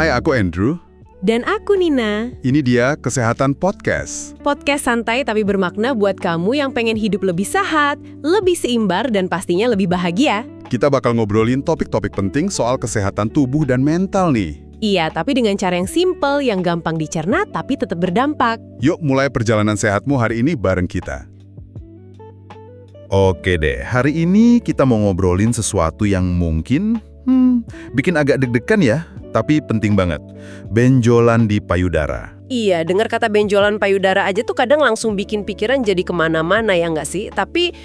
Hai, aku Andrew. Dan aku Nina. Ini dia Kesehatan Podcast. Podcast santai tapi bermakna buat kamu yang pengen hidup lebih sehat, lebih seimbar, dan pastinya lebih bahagia. Kita bakal ngobrolin topik-topik penting soal kesehatan tubuh dan mental nih. Iya, tapi dengan cara yang simple, yang gampang dicerna, tapi tetap berdampak. Yuk mulai perjalanan sehatmu hari ini bareng kita. Oke deh, hari ini kita mau ngobrolin sesuatu yang mungkin bikin agak deg-degan ya, tapi penting banget. Benjolan di payudara. Iya, dengar kata benjolan payudara aja tuh kadang langsung bikin pikiran jadi kemana-mana ya nggak sih? Tapi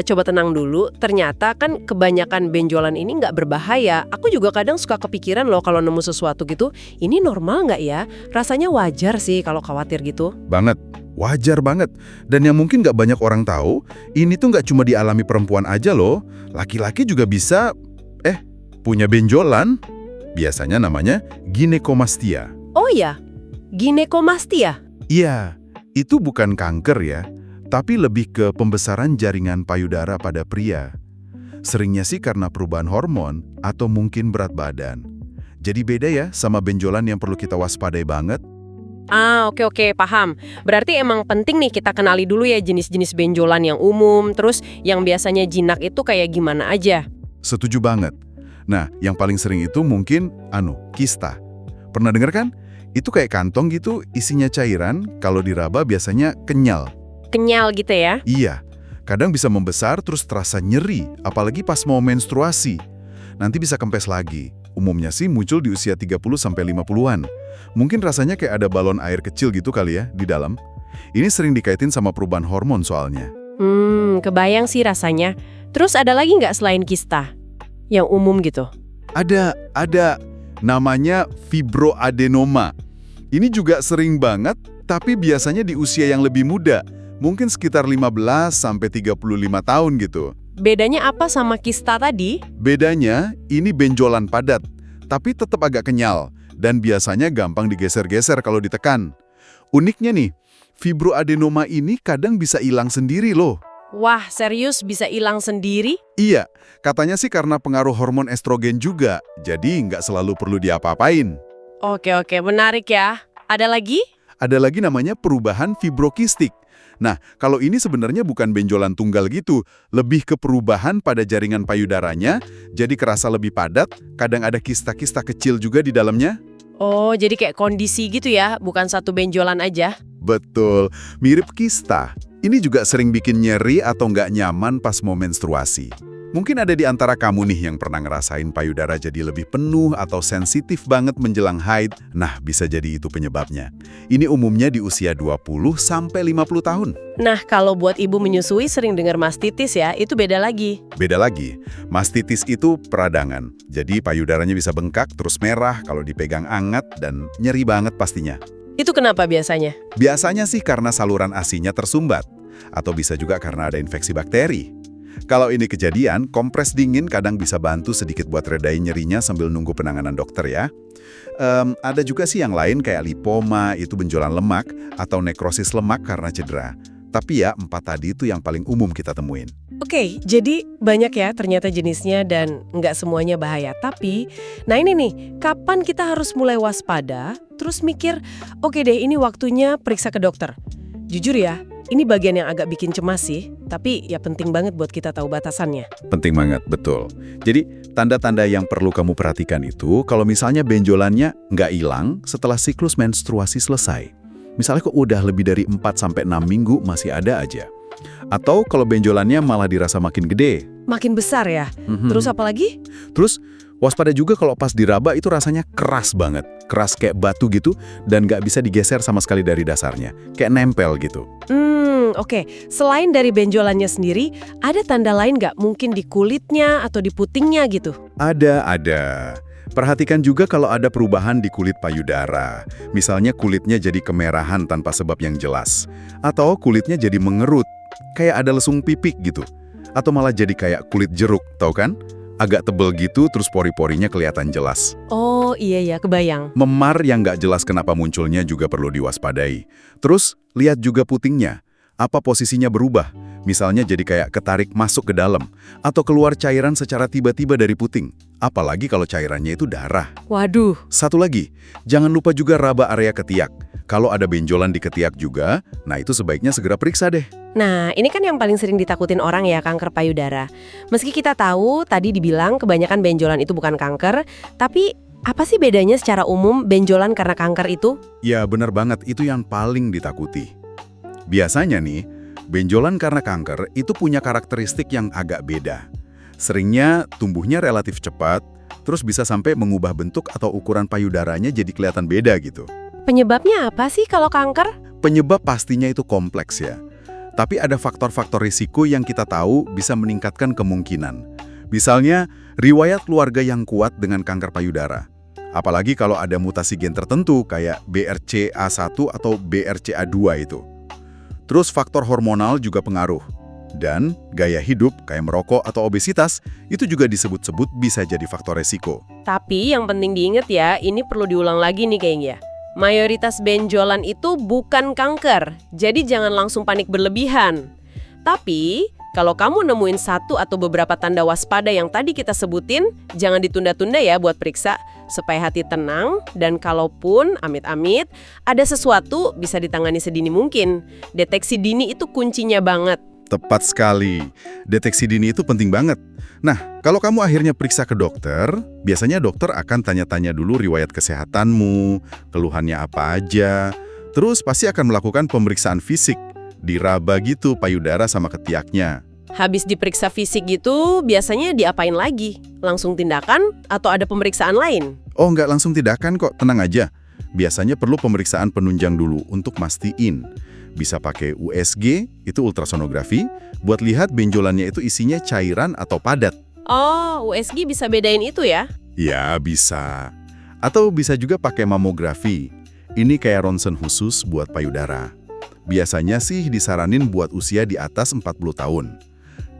coba tenang dulu, ternyata kan kebanyakan benjolan ini nggak berbahaya. Aku juga kadang suka kepikiran loh kalau nemu sesuatu gitu, ini normal nggak ya? Rasanya wajar sih kalau khawatir gitu. Banget, wajar banget. Dan yang mungkin nggak banyak orang tahu, ini tuh nggak cuma dialami perempuan aja loh. Laki-laki juga bisa, punya benjolan. Biasanya namanya ginekomastia. Oh ya? Ginekomastia? Iya, itu bukan kanker ya, tapi lebih ke pembesaran jaringan payudara pada pria. Seringnya sih karena perubahan hormon atau mungkin berat badan. Jadi beda ya sama benjolan yang perlu kita waspadai banget. Oke, paham. Berarti emang penting nih kita kenali dulu ya jenis-jenis benjolan yang umum, terus yang biasanya jinak itu kayak gimana aja. Setuju banget. Nah, yang paling sering itu mungkin kista. Pernah dengar kan? Itu kayak kantong gitu, isinya cairan, kalau diraba biasanya kenyal. Kenyal gitu ya? Iya, kadang bisa membesar terus terasa nyeri, apalagi pas mau menstruasi. Nanti bisa kempes lagi. Umumnya sih muncul di usia 30-50-an. Mungkin rasanya kayak ada balon air kecil gitu kali ya di dalam. Ini sering dikaitin sama perubahan hormon soalnya. Kebayang sih rasanya. Terus ada lagi nggak selain kista? Yang umum gitu? Ada. Namanya fibroadenoma. Ini juga sering banget, tapi biasanya di usia yang lebih muda. Mungkin sekitar 15-35 tahun gitu. Bedanya apa sama kista tadi? Bedanya, ini benjolan padat, tapi tetap agak kenyal. Dan biasanya gampang digeser-geser kalau ditekan. Uniknya nih, fibroadenoma ini kadang bisa hilang sendiri loh. Wah, serius bisa hilang sendiri? Iya, katanya sih karena pengaruh hormon estrogen juga, jadi nggak selalu perlu diapa-apain. Oke, menarik ya. Ada lagi? Ada lagi namanya perubahan fibrokistik. Nah, kalau ini sebenarnya bukan benjolan tunggal gitu, lebih ke perubahan pada jaringan payudaranya, jadi kerasa lebih padat, kadang ada kista-kista kecil juga di dalamnya. Oh, jadi kayak kondisi gitu ya, bukan satu benjolan aja? Betul, mirip kista. Ini juga sering bikin nyeri atau nggak nyaman pas mau menstruasi. Mungkin ada di antara kamu nih yang pernah ngerasain payudara jadi lebih penuh atau sensitif banget menjelang haid. Nah, bisa jadi itu penyebabnya. Ini umumnya di usia 20-50 tahun. Nah, kalau buat ibu menyusui sering dengar mastitis ya, itu beda lagi. Beda lagi, mastitis itu peradangan. Jadi payudaranya bisa bengkak terus merah kalau dipegang hangat dan nyeri banget pastinya. Itu kenapa biasanya? Biasanya sih karena saluran ASI-nya tersumbat. Atau bisa juga karena ada infeksi bakteri. Kalau ini kejadian, kompres dingin kadang bisa bantu sedikit buat redain nyerinya sambil nunggu penanganan dokter ya. Ada juga sih yang lain kayak lipoma, itu benjolan lemak, atau nekrosis lemak karena cedera. Tapi ya, 4 tadi itu yang paling umum kita temuin. Oke, jadi banyak ya ternyata jenisnya dan nggak semuanya bahaya. Tapi, nah ini nih, kapan kita harus mulai waspada, terus mikir, oke deh ini waktunya periksa ke dokter. Jujur ya, ini bagian yang agak bikin cemas sih, tapi ya penting banget buat kita tahu batasannya. Penting banget, betul. Jadi, tanda-tanda yang perlu kamu perhatikan itu, kalau misalnya benjolannya nggak hilang setelah siklus menstruasi selesai. Misalnya kok udah lebih dari 4-6 minggu masih ada aja. Atau kalau benjolannya malah dirasa makin gede. Makin besar ya? Terus apa lagi? Terus, waspada juga kalau pas diraba itu rasanya keras banget. Keras kayak batu gitu, dan nggak bisa digeser sama sekali dari dasarnya. Kayak nempel gitu. Oke. Selain dari benjolannya sendiri, ada tanda lain nggak? Mungkin di kulitnya atau di putingnya gitu? Ada. Perhatikan juga kalau ada perubahan di kulit payudara. Misalnya kulitnya jadi kemerahan tanpa sebab yang jelas. Atau kulitnya jadi mengerut, kayak ada lesung pipik gitu. Atau malah jadi kayak kulit jeruk, tahu kan? Agak tebel gitu, terus pori-porinya kelihatan jelas. Oh iya, kebayang. Memar yang nggak jelas kenapa munculnya juga perlu diwaspadai. Terus, lihat juga putingnya. Apa posisinya berubah? Misalnya jadi kayak ketarik masuk ke dalam, atau keluar cairan secara tiba-tiba dari puting. Apalagi kalau cairannya itu darah. Waduh, Satu lagi, jangan lupa juga raba area ketiak. Kalau ada benjolan di ketiak juga, nah itu sebaiknya segera periksa deh. nah ini kan yang paling sering ditakutin orang ya, kanker payudara. Meski kita tahu tadi dibilang kebanyakan benjolan itu bukan kanker, tapi apa sih bedanya secara umum benjolan karena kanker itu? Ya benar banget, itu yang paling ditakuti. Biasanya nih, benjolan karena kanker itu punya karakteristik yang agak beda. Seringnya tumbuhnya relatif cepat, terus bisa sampai mengubah bentuk atau ukuran payudaranya jadi kelihatan beda gitu. Penyebabnya apa sih kalau kanker? Penyebab pastinya itu kompleks ya. Tapi ada faktor-faktor risiko yang kita tahu bisa meningkatkan kemungkinan. Misalnya, riwayat keluarga yang kuat dengan kanker payudara. Apalagi kalau ada mutasi gen tertentu kayak BRCA1 atau BRCA2 itu. Terus faktor hormonal juga pengaruh. Dan gaya hidup kayak merokok atau obesitas itu juga disebut-sebut bisa jadi faktor resiko. Tapi yang penting diingat ya, ini perlu diulang lagi nih kayaknya. Mayoritas benjolan itu bukan kanker, jadi jangan langsung panik berlebihan. Tapi, kalau kamu nemuin satu atau beberapa tanda waspada yang tadi kita sebutin, jangan ditunda-tunda ya buat periksa, supaya hati tenang, dan kalaupun, amit-amit, ada sesuatu bisa ditangani sedini mungkin. Deteksi dini itu kuncinya banget. Tepat sekali. Deteksi dini itu penting banget. Nah, kalau kamu akhirnya periksa ke dokter, biasanya dokter akan tanya-tanya dulu riwayat kesehatanmu, keluhannya apa aja. Terus pasti akan melakukan pemeriksaan fisik, diraba gitu payudara sama ketiaknya. Habis diperiksa fisik gitu, biasanya diapain lagi? Langsung tindakan atau ada pemeriksaan lain? Oh, nggak langsung tindakan kok, tenang aja. Biasanya perlu pemeriksaan penunjang dulu untuk mastiin. Bisa pakai USG, itu ultrasonografi, buat lihat benjolannya itu isinya cairan atau padat. Oh, USG bisa bedain itu ya? Ya, bisa. Atau bisa juga pakai mamografi. Ini kayak ronsen khusus buat payudara. Biasanya sih disaranin buat usia di atas 40 tahun.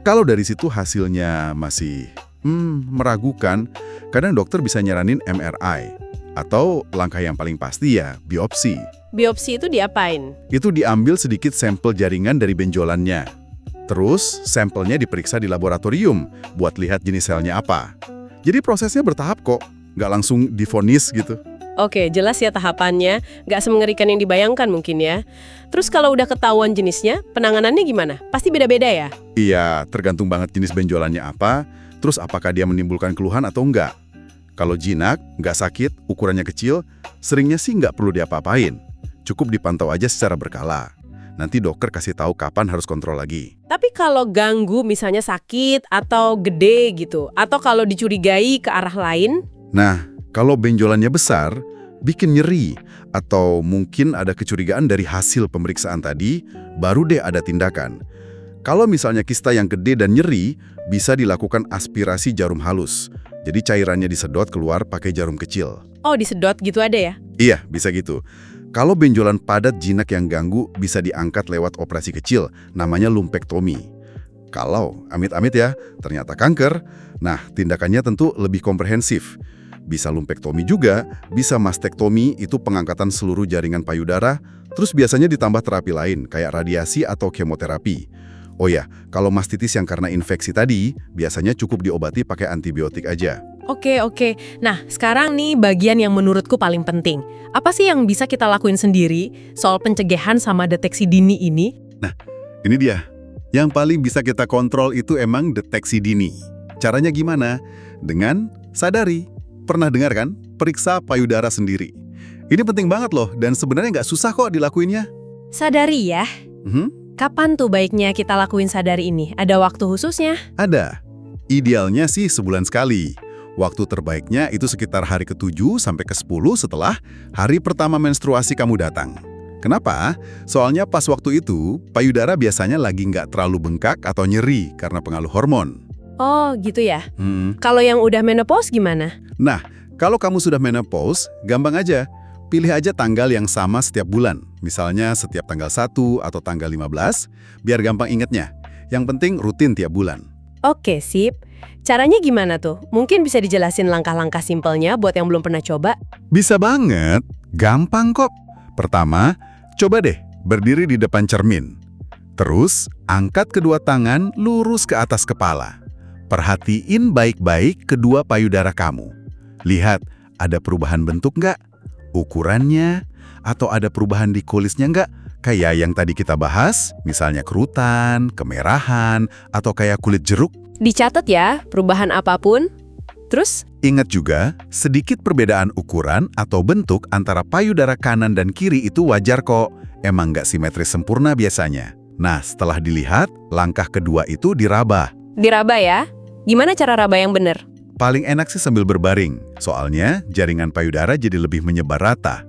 Kalau dari situ hasilnya masih meragukan, kadang dokter bisa nyaranin MRI. Atau langkah yang paling pasti ya, biopsi. Biopsi itu diapain? Itu diambil sedikit sampel jaringan dari benjolannya. Terus, sampelnya diperiksa di laboratorium buat lihat jenis selnya apa. Jadi prosesnya bertahap kok, nggak langsung divonis gitu. Oke, jelas ya tahapannya. Nggak semengerikan yang dibayangkan mungkin ya. Terus kalau udah ketahuan jenisnya, penanganannya gimana? Pasti beda-beda ya? Iya, tergantung banget jenis benjolannya apa, terus apakah dia menimbulkan keluhan atau enggak. Kalau jinak, nggak sakit, ukurannya kecil, seringnya sih nggak perlu diapa-apain. Cukup dipantau aja secara berkala. Nanti dokter kasih tahu kapan harus kontrol lagi. Tapi kalau ganggu misalnya sakit atau gede gitu, atau kalau dicurigai ke arah lain, Nah, kalau benjolannya besar, bikin nyeri, atau mungkin ada kecurigaan dari hasil pemeriksaan tadi, baru deh ada tindakan. Kalau misalnya kista yang gede dan nyeri, bisa dilakukan aspirasi jarum halus. Jadi cairannya disedot keluar pakai jarum kecil. oh disedot gitu ada ya? Iya, bisa gitu. Kalau benjolan padat jinak yang ganggu, bisa diangkat lewat operasi kecil, namanya lumpektomi. Kalau, amit-amit ya, ternyata kanker, nah tindakannya tentu lebih komprehensif. Bisa lumpektomi juga, bisa mastektomi, itu pengangkatan seluruh jaringan payudara, terus biasanya ditambah terapi lain, kayak radiasi atau kemoterapi. Oh ya, kalau mastitis yang karena infeksi tadi, biasanya cukup diobati pakai antibiotik aja. Oke. Nah, sekarang nih bagian yang menurutku paling penting. Apa sih yang bisa kita lakuin sendiri soal pencegahan sama deteksi dini ini? Ini dia. Yang paling bisa kita kontrol itu emang deteksi dini. Caranya gimana? Dengan sadari. Pernah dengar kan? Periksa payudara sendiri. Ini penting banget loh, dan sebenarnya nggak susah kok dilakuinnya. Sadari ya. Kapan tuh baiknya kita lakuin sadari ini? Ada waktu khususnya? Ada. Idealnya sih sebulan sekali. Waktu terbaiknya itu sekitar hari ke-7 sampai ke-10 setelah hari pertama menstruasi kamu datang. Kenapa? Soalnya pas waktu itu, payudara biasanya lagi nggak terlalu bengkak atau nyeri karena pengaruh hormon. Oh, gitu ya. Kalau yang udah menopause gimana? Nah, kalau kamu sudah menopause, gampang aja. Pilih aja tanggal yang sama setiap bulan. Misalnya setiap tanggal 1 atau tanggal 15, biar gampang ingetnya. Yang penting rutin tiap bulan. Oke, sip. Caranya gimana tuh? Mungkin bisa dijelasin langkah-langkah simpelnya buat yang belum pernah coba? Bisa banget, gampang kok. Pertama, coba deh berdiri di depan cermin. Terus, angkat kedua tangan lurus ke atas kepala. Perhatiin baik-baik kedua payudara kamu. Lihat, ada perubahan bentuk nggak? Ukurannya? Atau ada perubahan di kulisnya nggak? Kayak yang tadi kita bahas, misalnya kerutan, kemerahan, atau kayak kulit jeruk. Dicatat ya, perubahan apapun. Terus, Ingat juga, sedikit perbedaan ukuran atau bentuk antara payudara kanan dan kiri itu wajar kok. Emang nggak simetris sempurna biasanya. Nah, setelah dilihat, langkah kedua itu diraba. diraba ya. Gimana cara raba yang benar? Paling enak sih sambil berbaring, soalnya jaringan payudara jadi lebih menyebar rata.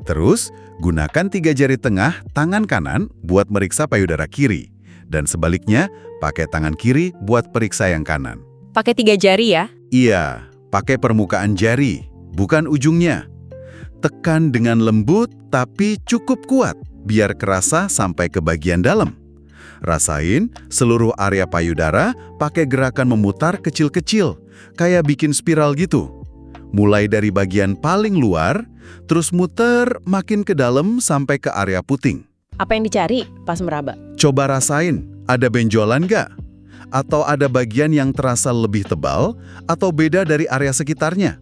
Terus, gunakan 3 jari tengah tangan kanan buat meriksa payudara kiri. Dan sebaliknya, pakai tangan kiri buat periksa yang kanan. Pakai 3 jari ya? Iya, pakai permukaan jari, bukan ujungnya. Tekan dengan lembut tapi cukup kuat, biar kerasa sampai ke bagian dalam. Rasain seluruh area payudara pakai gerakan memutar kecil-kecil, kayak bikin spiral gitu. Mulai dari bagian paling luar, terus muter makin ke dalam sampai ke area puting. Apa yang dicari pas meraba? Coba rasain, ada benjolan nggak? Atau ada bagian yang terasa lebih tebal, atau beda dari area sekitarnya?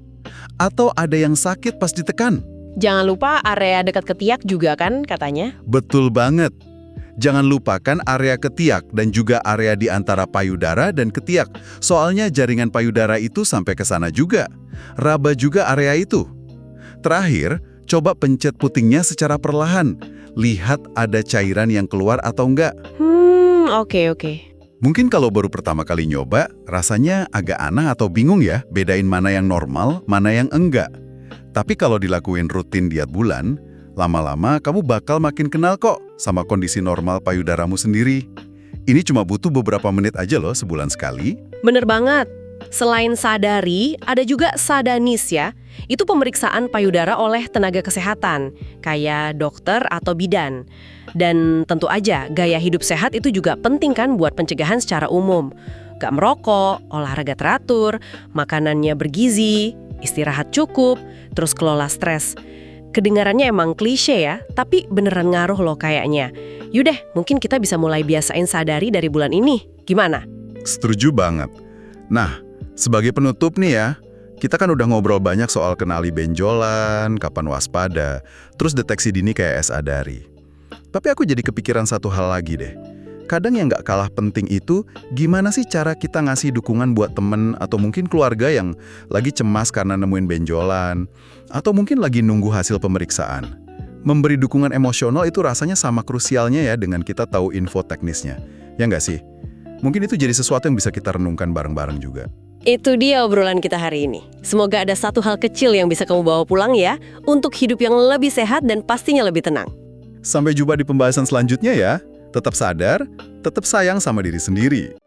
Atau ada yang sakit pas ditekan? Jangan lupa area dekat ketiak juga kan katanya? Betul banget. Jangan lupakan area ketiak dan juga area di antara payudara dan ketiak. Soalnya jaringan payudara itu sampai ke sana juga. Raba juga area itu. Terakhir, coba pencet putingnya secara perlahan. Lihat ada cairan yang keluar atau enggak. Oke. Mungkin kalau baru pertama kali nyoba, rasanya agak aneh atau bingung ya, bedain mana yang normal, mana yang enggak. Tapi kalau dilakuin rutin diet bulan, lama-lama kamu bakal makin kenal kok sama kondisi normal payudaramu sendiri. Ini cuma butuh beberapa menit aja loh sebulan sekali. Bener banget. Selain sadari, ada juga sadanis ya. Itu pemeriksaan payudara oleh tenaga kesehatan, kayak dokter atau bidan. Dan tentu aja, gaya hidup sehat itu juga penting kan buat pencegahan secara umum. Gak merokok, olahraga teratur, makanannya bergizi, istirahat cukup, terus kelola stres. Kedengarannya emang klise ya, tapi beneran ngaruh loh kayaknya. Yaudah, mungkin kita bisa mulai biasain sadari dari bulan ini. Gimana? Setuju banget. Nah, sebagai penutup nih ya, kita kan udah ngobrol banyak soal kenali benjolan, kapan waspada, terus deteksi dini kayak sadari. Tapi aku jadi kepikiran satu hal lagi deh. Kadang yang nggak kalah penting itu, gimana sih cara kita ngasih dukungan buat temen atau mungkin keluarga yang lagi cemas karena nemuin benjolan, atau mungkin lagi nunggu hasil pemeriksaan. Memberi dukungan emosional itu rasanya sama krusialnya ya dengan kita tahu info teknisnya. Ya nggak sih? Mungkin itu jadi sesuatu yang bisa kita renungkan bareng-bareng juga. Itu dia obrolan kita hari ini. Semoga ada satu hal kecil yang bisa kamu bawa pulang ya, untuk hidup yang lebih sehat dan pastinya lebih tenang. Sampai jumpa di pembahasan selanjutnya ya. Tetap sadar, tetap sayang sama diri sendiri.